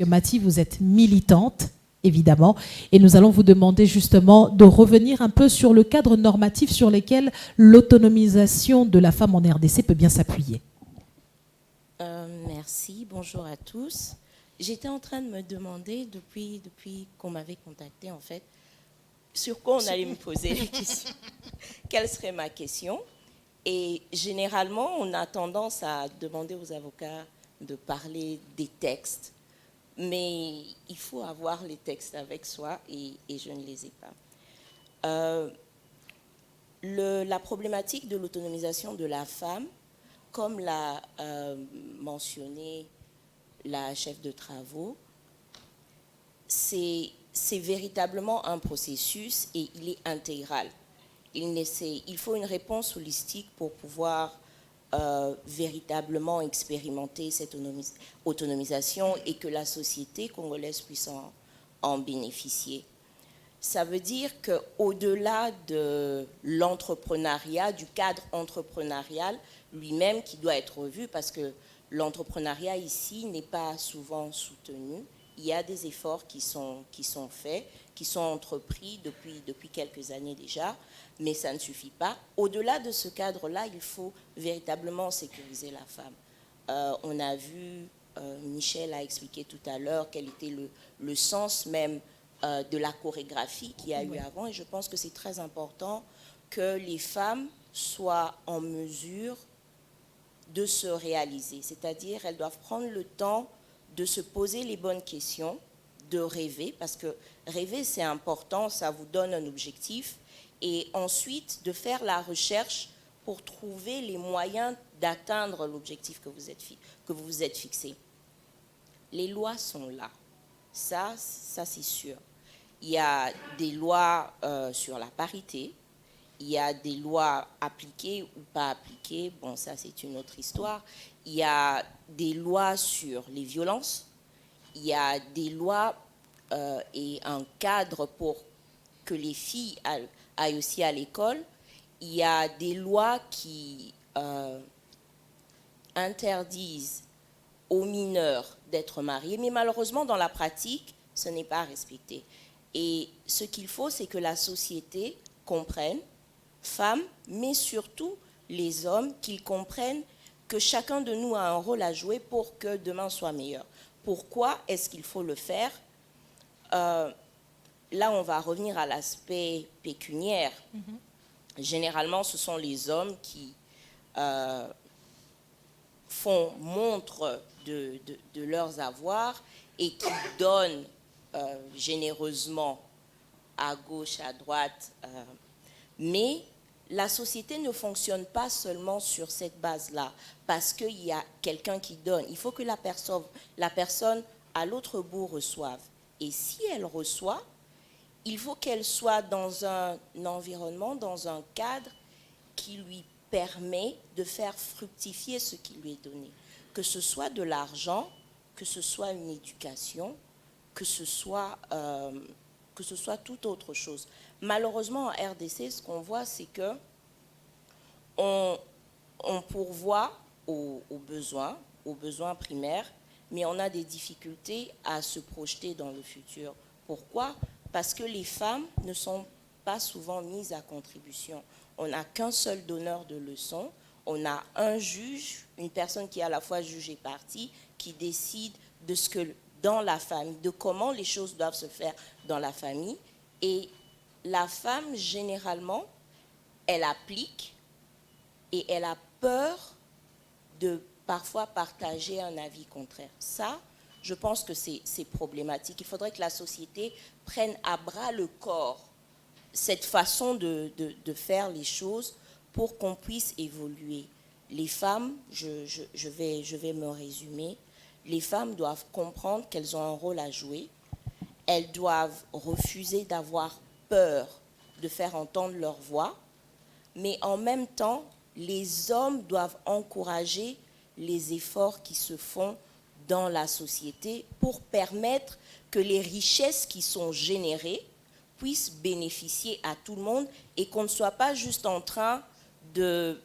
Mathie, vous êtes militante, évidemment, et nous allons vous demander justement de revenir un peu sur le cadre normatif sur lequel l'autonomisation de la femme en RDC peut bien s'appuyer. Merci, bonjour à tous. J'étais en train de me demander, depuis qu'on m'avait contacté en fait, sur quoi on allait me poser les questions. Quelle serait ma question? Et généralement, on a tendance à demander aux avocats de parler des textes, mais il faut avoir les textes avec soi et je ne les ai pas. La problématique de l'autonomisation de la femme, comme l'a mentionné la chef de travaux, c'est véritablement un processus et il est intégral. Il faut une réponse holistique pour pouvoir véritablement expérimenter cette autonomisation et que la société congolaise puisse en bénéficier. Ça veut dire qu'au-delà de l'entrepreneuriat, du cadre entrepreneurial lui-même qui doit être revu, parce que l'entrepreneuriat ici n'est pas souvent soutenu, il y a des efforts qui sont faits, qui sont entrepris depuis quelques années déjà, mais ça ne suffit pas. Au-delà de ce cadre-là, il faut véritablement sécuriser la femme. On a vu, Michel a expliqué tout à l'heure quel était le sens même de la chorégraphie qu'il y a eu avant, et je pense que c'est très important que les femmes soient en mesure de se réaliser, c'est-à-dire elles doivent prendre le temps de se poser les bonnes questions, de rêver, parce que rêver c'est important, ça vous donne un objectif, et ensuite de faire la recherche pour trouver les moyens d'atteindre l'objectif que vous vous êtes fixé. Les lois sont là, ça c'est sûr. Il y a des lois sur la parité, il y a des lois appliquées ou pas appliquées, bon ça c'est une autre histoire. Il y a des lois sur les violences, il y a des lois et un cadre pour que les filles aillent aussi à l'école. Il y a des lois qui interdisent aux mineurs d'être mariés, mais malheureusement dans la pratique, ce n'est pas respecté. Et ce qu'il faut, c'est que la société comprenne, femmes, mais surtout les hommes, qu'ils comprennent que chacun de nous a un rôle à jouer pour que demain soit meilleur. Pourquoi est-ce qu'il faut le faire? Là, on va revenir à l'aspect pécuniaire. Généralement, ce sont les hommes qui font montre de leurs avoirs et qui donnent généreusement à gauche, à droite. Mais la société ne fonctionne pas seulement sur cette base-là, parce qu'il y a quelqu'un qui donne. Il faut que la personne à l'autre bout reçoive. Et si elle reçoit, il faut qu'elle soit dans un environnement, dans un cadre qui lui permet de faire fructifier ce qui lui est donné. Que ce soit de l'argent, que ce soit une éducation, que ce soit toute autre chose. Malheureusement, en RDC, ce qu'on voit, c'est que on pourvoit aux besoins primaires, mais on a des difficultés à se projeter dans le futur. Pourquoi? Parce que les femmes ne sont pas souvent mises à contribution. On n'a qu'un seul donneur de leçons, on a un juge, une personne qui est à la fois juge et partie, qui décide de ce que dans la famille, de comment les choses doivent se faire dans la famille. Et la femme, généralement, elle applique et elle a peur de parfois partager un avis contraire. Ça, je pense que c'est problématique. Il faudrait que la société prenne à bras le corps cette façon de faire les choses pour qu'on puisse évoluer. Les femmes, je vais me résumer, les femmes doivent comprendre qu'elles ont un rôle à jouer. Elles doivent refuser d'avoir peur de faire entendre leur voix, mais en même temps, les hommes doivent encourager les efforts qui se font dans la société pour permettre que les richesses qui sont générées puissent bénéficier à tout le monde et qu'on ne soit pas juste en train de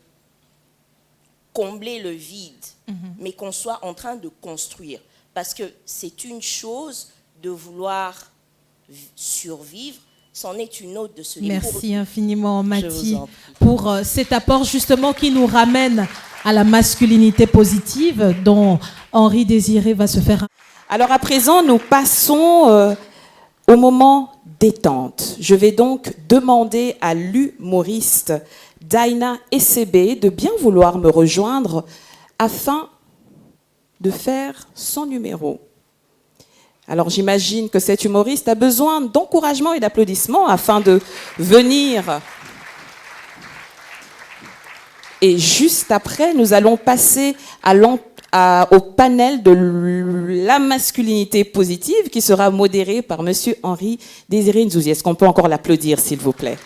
combler le vide, mais qu'on soit en train de construire. Parce que c'est une chose de vouloir survivre, c'en est une autre de se débrouiller. Merci infiniment, Mathie, pour cet apport justement qui nous ramène à la masculinité positive dont Henri Désiré va se faire. Alors à présent, nous passons au moment détente. Je vais donc demander à l'humoriste Daina Essebe de bien vouloir me rejoindre afin de faire son numéro. Alors j'imagine que cet humoriste a besoin d'encouragement et d'applaudissements afin de venir. Et juste après, nous allons passer au panel de la masculinité positive qui sera modéré par Monsieur Henri Désiré Nzouzi. Est-ce qu'on peut encore l'applaudir, s'il vous plaît?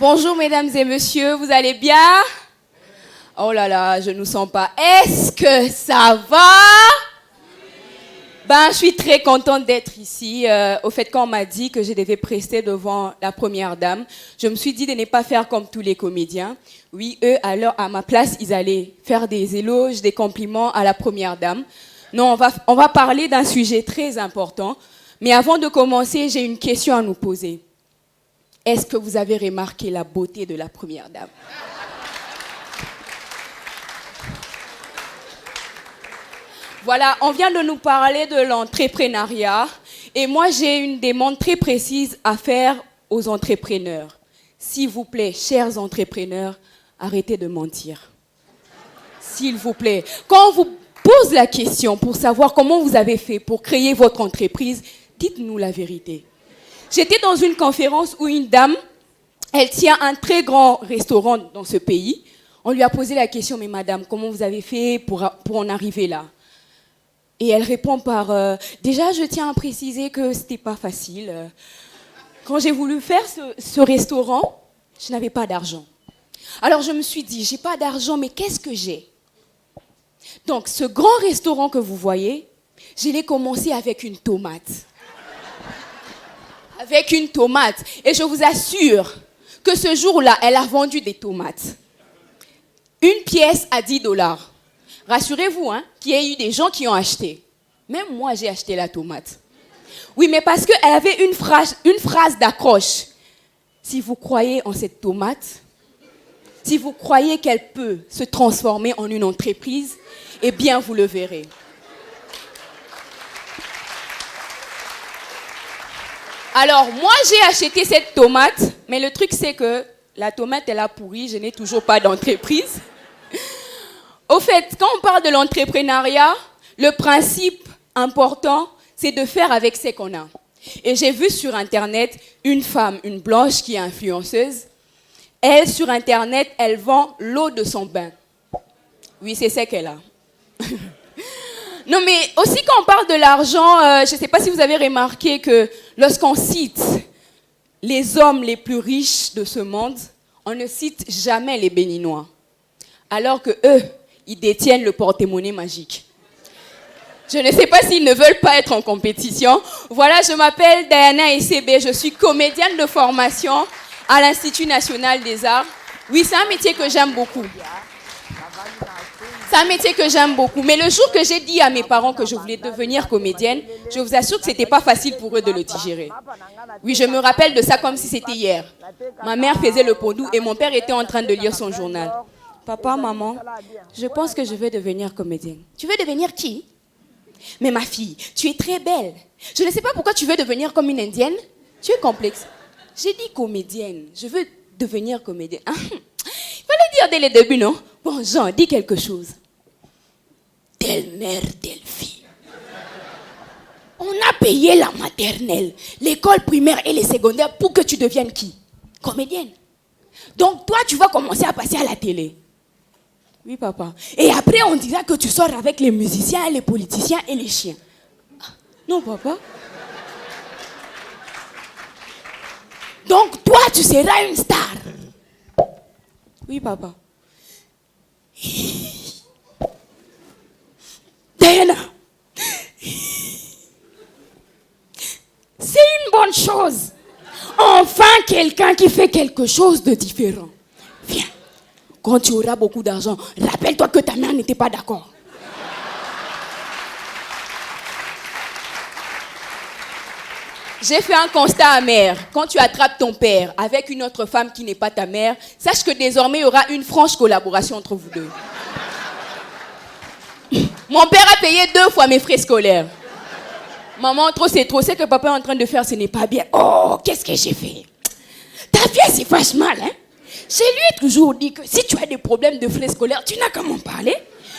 Bonjour mesdames et messieurs, vous allez bien? Oh là là, je ne nous sens pas. Est-ce que ça va? Je suis très contente d'être ici. Au fait, quand on m'a dit que je devais prester devant la première dame, je me suis dit de ne pas faire comme tous les comédiens. Oui, eux, alors à ma place, ils allaient faire des éloges, des compliments à la première dame. Non, on va parler d'un sujet très important. Mais avant de commencer, j'ai une question à nous poser. Est-ce que vous avez remarqué la beauté de la première dame? Voilà, on vient de nous parler de l'entrepreneuriat et moi j'ai une demande très précise à faire aux entrepreneurs. S'il vous plaît, chers entrepreneurs, arrêtez de mentir. S'il vous plaît, quand on vous pose la question pour savoir comment vous avez fait pour créer votre entreprise, dites-nous la vérité. J'étais dans une conférence où une dame, elle tient un très grand restaurant dans ce pays. On lui a posé la question, mais madame, comment vous avez fait pour en arriver là? Et elle répond par déjà, je tiens à préciser que c'était pas facile. Quand j'ai voulu faire ce restaurant, je n'avais pas d'argent. Alors je me suis dit, j'ai pas d'argent, mais qu'est-ce que j'ai? Donc ce grand restaurant que vous voyez, je l'ai commencé avec une tomate. Avec une tomate. Et je vous assure que ce jour-là, elle a vendu des tomates. Une pièce à $10. Rassurez-vous, qu'il y a eu des gens qui ont acheté. Même moi, j'ai acheté la tomate. Oui, mais parce qu'elle avait une phrase d'accroche. Si vous croyez en cette tomate, si vous croyez qu'elle peut se transformer en une entreprise, eh bien, vous le verrez. Alors, moi, j'ai acheté cette tomate, mais le truc, c'est que la tomate, elle a pourri, je n'ai toujours pas d'entreprise. Au fait, quand on parle de l'entrepreneuriat, le principe important, c'est de faire avec ce qu'on a. Et j'ai vu sur Internet une femme, une blanche qui est influenceuse. Elle, sur Internet, elle vend l'eau de son bain. Oui, c'est ce qu'elle a. Non, mais aussi quand on parle de l'argent, je ne sais pas si vous avez remarqué que lorsqu'on cite les hommes les plus riches de ce monde, on ne cite jamais les Béninois. Alors que eux, ils détiennent le porte-monnaie magique. Je ne sais pas s'ils ne veulent pas être en compétition. Voilà, je m'appelle Daina Essebe, je suis comédienne de formation à l'Institut national des arts. Oui, c'est un métier que j'aime beaucoup. C'est un métier que j'aime beaucoup. Mais le jour que j'ai dit à mes parents que je voulais devenir comédienne, je vous assure que ce n'était pas facile pour eux de le digérer. Oui, je me rappelle de ça comme si c'était hier. Ma mère faisait le pondou et mon père était en train de lire son journal. Papa, maman, je pense que je vais devenir comédienne. Tu veux devenir qui? Mais ma fille, tu es très belle. Je ne sais pas pourquoi tu veux devenir comme une indienne. Tu es complexe. J'ai dit comédienne. Je veux devenir comédienne. Il fallait dire dès le début, non? Bon, Jean, dis quelque chose. Telle mère, telle fille. On a payé la maternelle, l'école primaire et les secondaires pour que tu deviennes qui? Comédienne. Donc toi, tu vas commencer à passer à la télé. Oui, papa. Et après, on dira que tu sors avec les musiciens, les politiciens et les chiens. Non, papa. Donc, toi, tu seras une star. Oui, papa. Diana, c'est une bonne chose. Enfin, quelqu'un qui fait quelque chose de différent. Viens. Quand tu auras beaucoup d'argent, rappelle-toi que ta mère n'était pas d'accord. J'ai fait un constat amer. Quand tu attrapes ton père avec une autre femme qui n'est pas ta mère, sache que désormais, il y aura une franche collaboration entre vous deux. Mon père a payé 2 fois mes frais scolaires. Maman, trop, c'est que papa est en train de faire, ce n'est pas bien. Oh, qu'est-ce que j'ai fait? Ta fille, c'est vache mal, hein? Je lui ai toujours dit que si tu as des problèmes de frais scolaires, tu n'as qu'à m'en parler.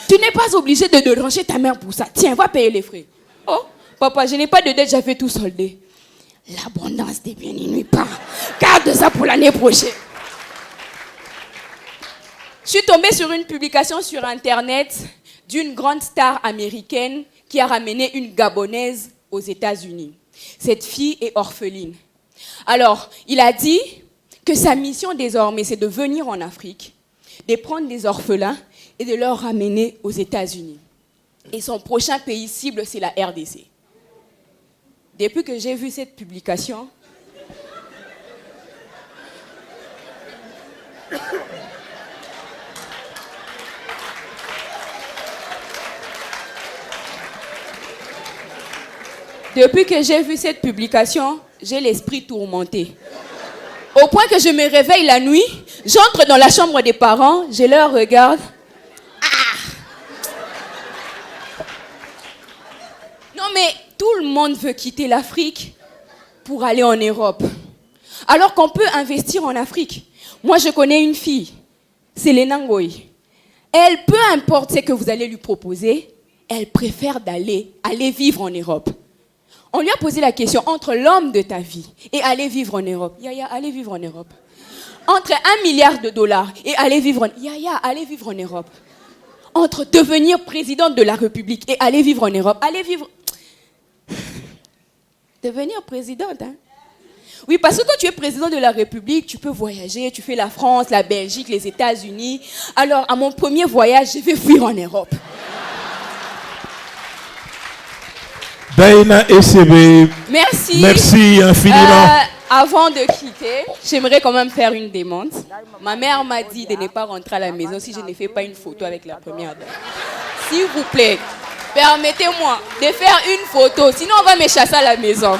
Tu n'es pas obligé de déranger ta mère pour ça. Tiens, va payer les frais. Oh, papa, je n'ai pas de dette, j'avais tout soldé. L'abondance des biens n'y nuit pas. Garde ça pour l'année prochaine. Je suis tombée sur une publication sur Internet d'une grande star américaine qui a ramené une Gabonaise aux États-Unis. Cette fille est orpheline. Alors, il a dit que sa mission désormais, c'est de venir en Afrique, de prendre des orphelins et de leur ramener aux États-Unis. Et son prochain pays cible, c'est la RDC. Depuis que j'ai vu cette publication, j'ai l'esprit tourmenté. Au point que je me réveille la nuit, j'entre dans la chambre des parents, je leur regarde. Non mais tout le monde veut quitter l'Afrique pour aller en Europe. Alors qu'on peut investir en Afrique. Moi je connais une fille, Selena Ngoy. Elle, peu importe ce que vous allez lui proposer, elle préfère aller vivre en Europe. On lui a posé la question entre l'homme de ta vie et aller vivre en Europe. Yaya, aller vivre en Europe. Entre $1 milliard et aller vivre aller vivre en Europe. Entre devenir présidente de la République et aller vivre en Europe. Devenir présidente, hein? Oui, parce que quand tu es président de la République, tu peux voyager, tu fais la France, la Belgique, les États-Unis. Alors, à mon premier voyage, je vais fuir en Europe. Daina ECB. Merci. Merci infiniment. Avant de quitter, j'aimerais quand même faire une demande. Ma mère m'a dit de ne pas rentrer à la maison si je ne fais pas une photo avec la première dame. S'il vous plaît, permettez-moi de faire une photo, sinon on va me chasser à la maison.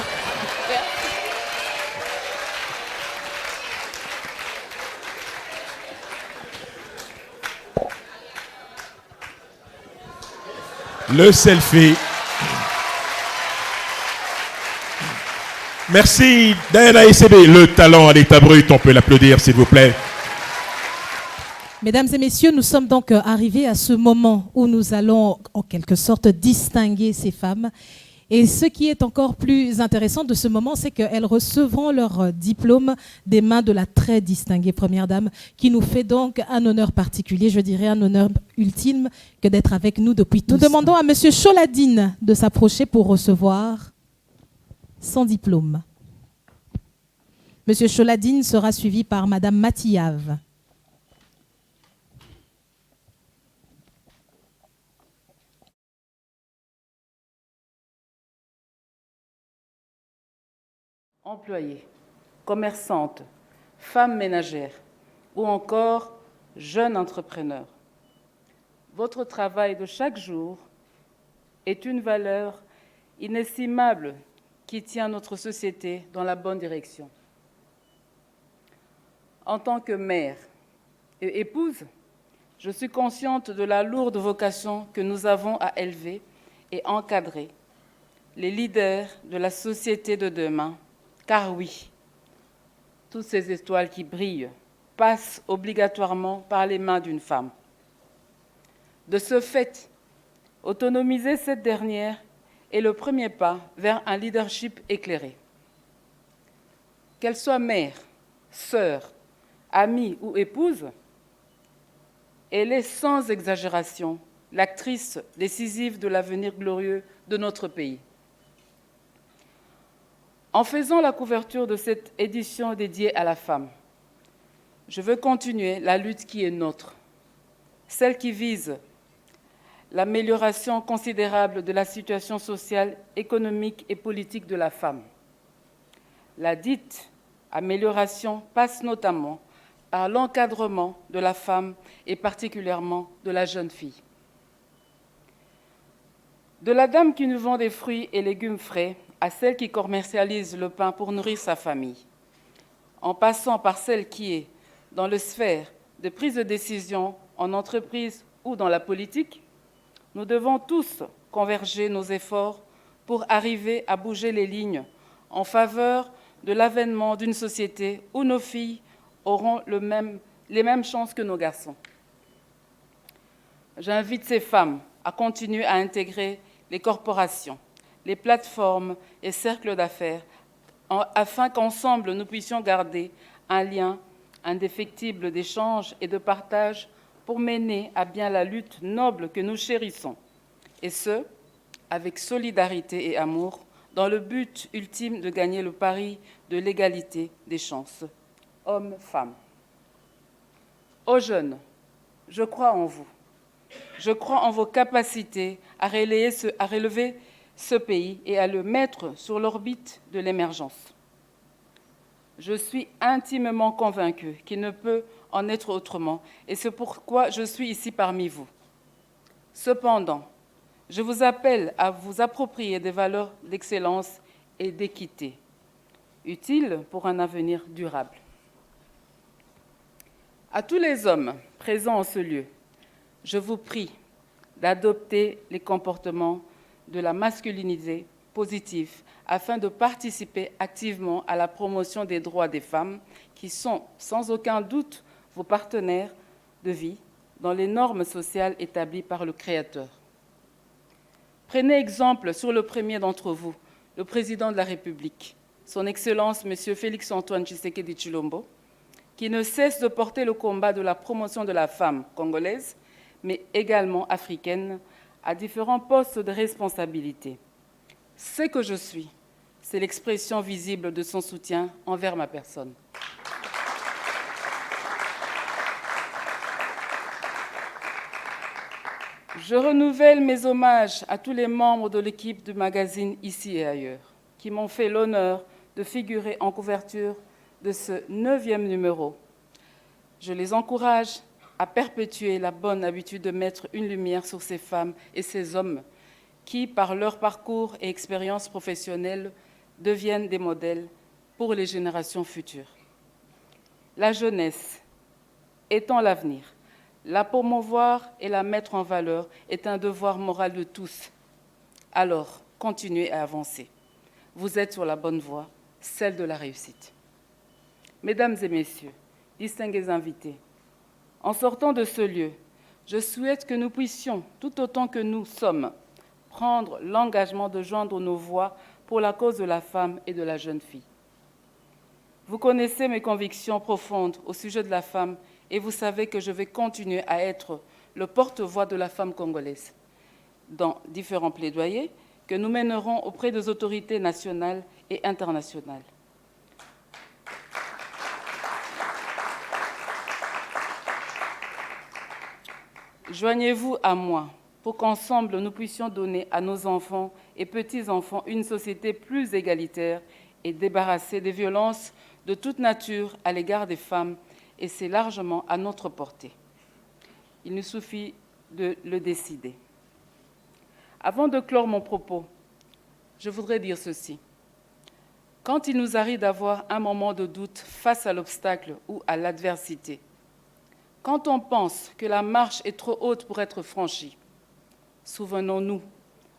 Le selfie. Merci, Daina ECB. Le talent à l'état brut, on peut l'applaudir, s'il vous plaît. Mesdames et messieurs, nous sommes donc arrivés à ce moment où nous allons en quelque sorte distinguer ces femmes. Et ce qui est encore plus intéressant de ce moment, c'est qu'elles recevront leur diplôme des mains de la très distinguée Première Dame, qui nous fait donc un honneur particulier, je dirais un honneur ultime, que d'être avec nous depuis tout. Nous demandons à M. Choladine de s'approcher pour recevoir son diplôme. M. Choladine sera suivi par Mme Matillave. Employée, commerçante, femme ménagère ou encore jeune entrepreneur. Votre travail de chaque jour est une valeur inestimable qui tient notre société dans la bonne direction. En tant que mère et épouse, je suis consciente de la lourde vocation que nous avons à élever et encadrer les leaders de la société de demain. Car oui, toutes ces étoiles qui brillent passent obligatoirement par les mains d'une femme. De ce fait, autonomiser cette dernière est le premier pas vers un leadership éclairé. Qu'elle soit mère, sœur, amie ou épouse, elle est sans exagération l'actrice décisive de l'avenir glorieux de notre pays. En faisant la couverture de cette édition dédiée à la femme, je veux continuer la lutte qui est nôtre, celle qui vise l'amélioration considérable de la situation sociale, économique et politique de la femme. La dite amélioration passe notamment par l'encadrement de la femme et particulièrement de la jeune fille. De la dame qui nous vend des fruits et légumes frais à celle qui commercialise le pain pour nourrir sa famille, en passant par celle qui est dans le sphère de prise de décision en entreprise ou dans la politique, nous devons tous converger nos efforts pour arriver à bouger les lignes en faveur de l'avènement d'une société où nos filles auront les mêmes chances que nos garçons. J'invite ces femmes à continuer à intégrer les corporations, les plateformes et cercles d'affaires afin qu'ensemble nous puissions garder un lien indéfectible d'échange et de partage pour mener à bien la lutte noble que nous chérissons, et ce, avec solidarité et amour, dans le but ultime de gagner le pari de l'égalité des chances, hommes-femmes. Aux jeunes, je crois en vous. Je crois en vos capacités à relever ce pays et à le mettre sur l'orbite de l'émergence. Je suis intimement convaincue qu'il ne peut en être autrement, et c'est pourquoi je suis ici parmi vous. Cependant, je vous appelle à vous approprier des valeurs d'excellence et d'équité, utiles pour un avenir durable. À tous les hommes présents en ce lieu, je vous prie d'adopter les comportements de la masculinité positive afin de participer activement à la promotion des droits des femmes qui sont sans aucun doute vos partenaires de vie dans les normes sociales établies par le Créateur. Prenez exemple sur le premier d'entre vous, le président de la République, son Excellence M. Félix-Antoine Tshisekedi Tshilombo, qui ne cesse de porter le combat de la promotion de la femme congolaise, mais également africaine, à différents postes de responsabilité. Ce que je suis, c'est l'expression visible de son soutien envers ma personne. Je renouvelle mes hommages à tous les membres de l'équipe du magazine Ici et ailleurs, qui m'ont fait l'honneur de figurer en couverture de ce 9e numéro. Je les encourage à perpétuer la bonne habitude de mettre une lumière sur ces femmes et ces hommes qui, par leur parcours et expérience professionnelle, deviennent des modèles pour les générations futures. La jeunesse étant l'avenir, la promouvoir et la mettre en valeur est un devoir moral de tous. Alors, continuez à avancer. Vous êtes sur la bonne voie, celle de la réussite. Mesdames et messieurs, distingués invités, en sortant de ce lieu, je souhaite que nous puissions, tout autant que nous sommes, prendre l'engagement de joindre nos voix pour la cause de la femme et de la jeune fille. Vous connaissez mes convictions profondes au sujet de la femme et vous savez que je vais continuer à être le porte-voix de la femme congolaise dans différents plaidoyers que nous mènerons auprès des autorités nationales et internationales. Joignez-vous à moi pour qu'ensemble nous puissions donner à nos enfants et petits-enfants une société plus égalitaire et débarrassée des violences de toute nature à l'égard des femmes, et c'est largement à notre portée. Il nous suffit de le décider. Avant de clore mon propos, je voudrais dire ceci. Quand il nous arrive d'avoir un moment de doute face à l'obstacle ou à l'adversité, quand on pense que la marche est trop haute pour être franchie, souvenons-nous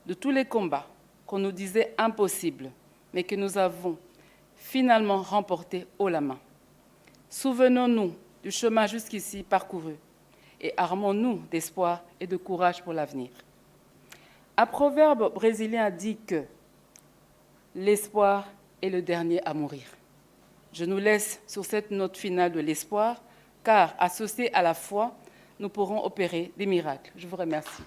de tous les combats qu'on nous disait impossibles, mais que nous avons finalement remportés haut la main. Souvenons-nous du chemin jusqu'ici parcouru et armons-nous d'espoir et de courage pour l'avenir. Un proverbe brésilien dit que l'espoir est le dernier à mourir. Je nous laisse sur cette note finale de l'espoir, car associés à la foi, nous pourrons opérer des miracles. Je vous remercie.